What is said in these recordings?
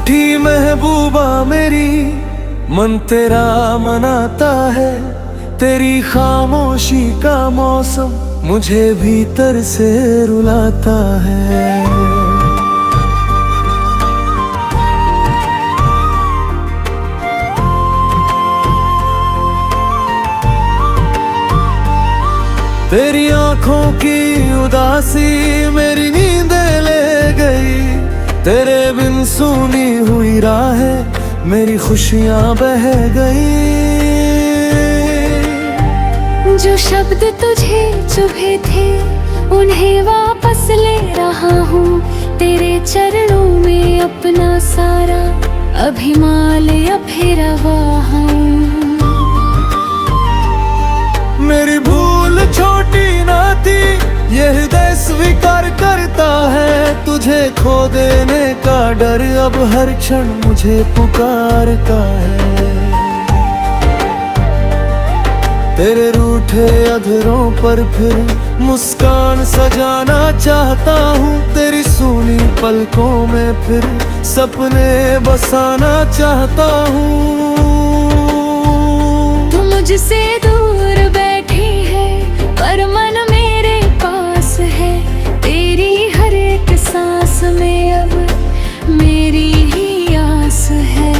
रूठी महबूबा मेरी, मन तेरा मनाता है। तेरी खामोशी का मौसम मुझे भीतर से रुलाता है। तेरी आंखों की उदासी मेरी नींदें ले गई। तेरे बिन सुनी हुई राहें मेरी खुशियां बह गई। जो शब्द तुझे चुभे थे उन्हें वापस ले रहा हूँ। तेरे चरणों में अपना सारा अभिमान फिर हूँ। मेरी भूल छोटी ना थी, ये हृदय स्वीकार करता है। तुझे खो देने का डर अब हर क्षण मुझे पुकारता है। तेरे रूठे अधरों पर फिर मुस्कान सजाना चाहता हूँ। तेरी सूनी पलकों में फिर सपने बसाना चाहता हूँ। तू मुझसे दूर बैठी है पर मन मेरे पास है। तेरी हर एक सांस में अब मेरी ही आस है।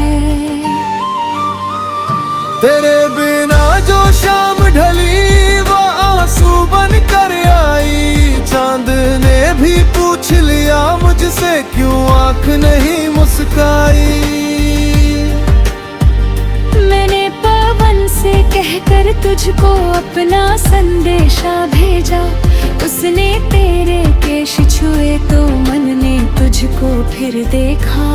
तेरे बिना जो शाम ढली वो आंसू बन कर आई। चांद ने भी पूछ लिया मुझसे क्यों आंख नहीं मुस्काई। मैंने पवन से कहकर तुझको अपना संदेशा भेजा। उसने तेरे केश छुए तो मन ने तुझको फिर देखा।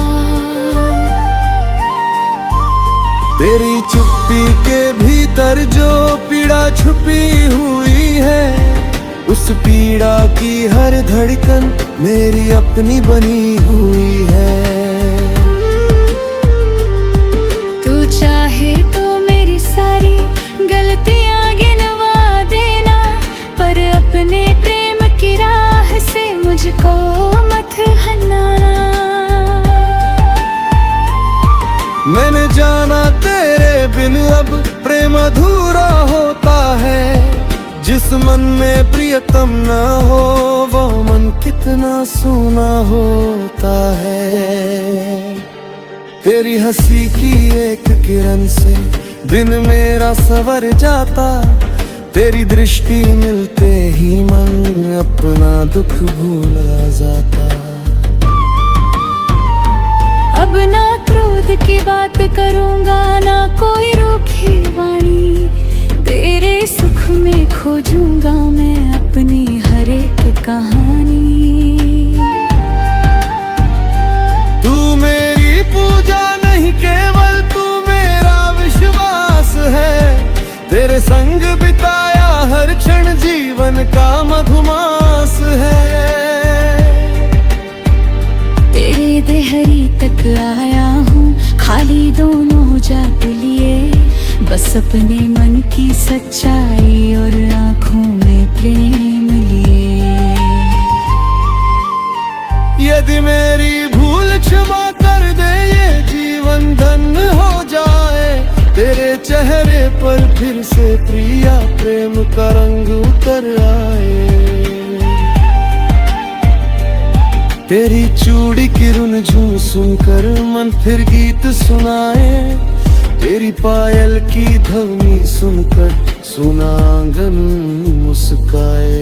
तेरी चुप्पी के भीतर जो पीड़ा छुपी हुई है, उस पीड़ा की हर धड़कन मेरी अपनी बनी हुई है। तू चाहे तो मेरी सारी गलतियां गिनवा देना, पर अपने प्रेम की राह से मुझको मत हटाना। मैंने जाना तेरे बिन अब प्रेम अधूरा होता है। जिस मन में प्रियतम न हो वो मन कितना सूना होता है। तेरी हंसी की एक किरण से दिन मेरा सवर जाता। तेरी दृष्टि मिलते ही मन अपना दुख भूला जाता। अब ना क्रोध की बात करूंगा ना कोई रूखी वाणी। तेरे सुख में खोजूंगा मैं अपनी हर एक कहानी। तू मेरी पूजा नहीं केवल तू मेरा विश्वास है। तेरे संग बिताया हर क्षण जीवन का मधुमास है। तेरे देहरी तक आया हूँ खाली दोनों जात लिए। बस अपने मन की सच्चाई और आँखों में प्रेम लिए। यदि मेरी भूल क्षमा कर दे ये जीवन धन्य हो जाए। तेरे चेहरे पर फिर से प्रिया प्रेम का रंग उतर आए। तेरी चूड़ी की रुनझुन सुनकर मन फिर गीत सुनाए। तेरी पायल की ध्वनि सुनकर सुना आंगन मुस्काए।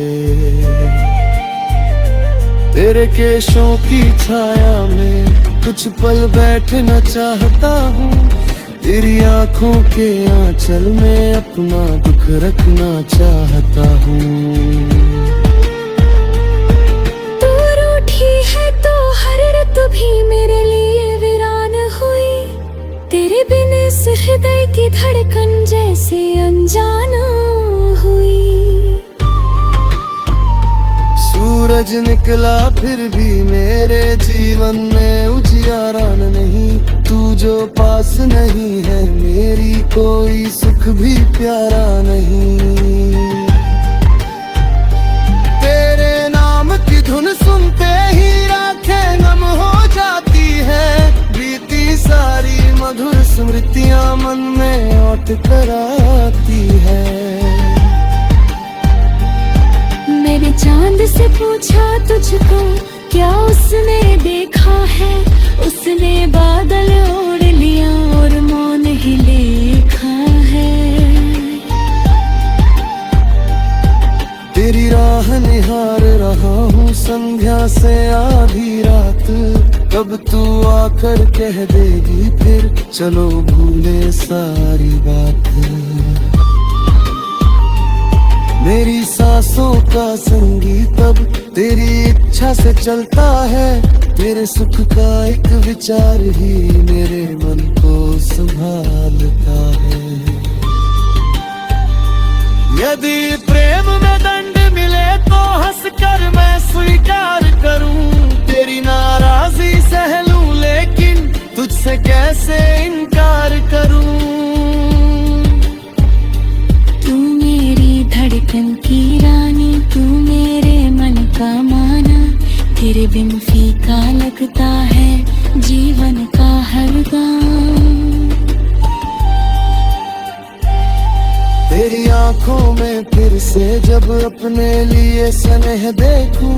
तेरे केशों की छाया में कुछ पल बैठना चाहता हूँ। तेरी आंखों के आंचल में अपना दुख रखना चाहता हूँ। भी मेरे लिए वीरान हुई। तेरे बिन इस हृदय की धड़कन जैसे अनजान हुई। सूरज निकला फिर भी मेरे जीवन में उजियारा नहीं। तू जो पास नहीं है मेरी कोई सुख भी प्यारा नहीं। तेरे नाम की धुन सुनते ही राखें नम हो जाती है। सारी मधुर स्मृतियां मन में लौट कर आती है। मैंने चांद से पूछा तुझको क्या उसने देखा है, उसने बादल ओढ़ लिया और मौन ही लिखा है। तेरी राह निहार रहा हूँ संध्या से आधी रात, कब तू आकर कह देगी फिर चलो भूले सारी बात। मेरी सांसों का संगीत अब तेरी इच्छा से चलता है, तेरे सुख का एक विचार ही मेरे मन को संभालता है। यदि प्रेम में दंड मिले तो हंसकर मैं स्वीकार करूं, तेरी नाराजगी सह लूं लेकिन तुझसे कैसे इनकार करूं। तू मेरी धड़कन की रानी, तू मेरे मन का माना, तेरे बिन फीका लगता है जीवन का हर गाँव। तेरी आंखों में फिर से जब अपने लिए स्नेह देखूं,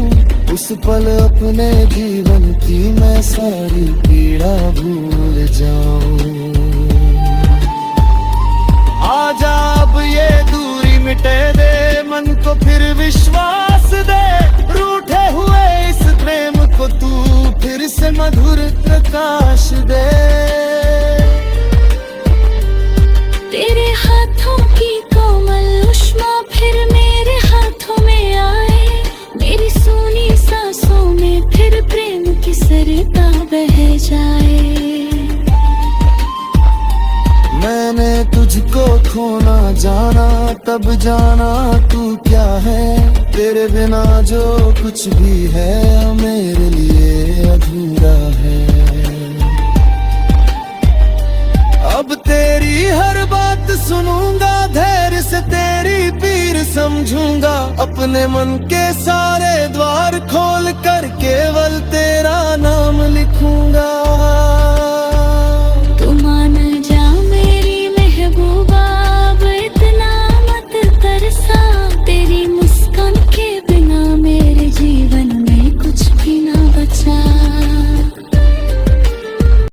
उस पल अपने जीवन की मैं सारी पीड़ा भूल जाऊं। आजा अब ये दूरी मिटे दे, मन को फिर विश्वास दे, रूठे हुए इस प्रेम को तू फिर से मधुर प्रकाश दे। तेरे हाथों की कोमल उष्मा फिर मेरे हाथों में आए, मेरी सोनी सांसों में फिर प्रेम की सरिता बह जाए। मैंने तुझको खोना जाना, तब जाना तू क्या है, तेरे बिना जो कुछ भी है मेरे लिए अधूरा है। अब तेरी हर बात सुनूंगा, धैर्य से तेरी पीर समझूंगा, अपने मन के सारे द्वार खोल कर केवल तेरा नाम लिखूंगा।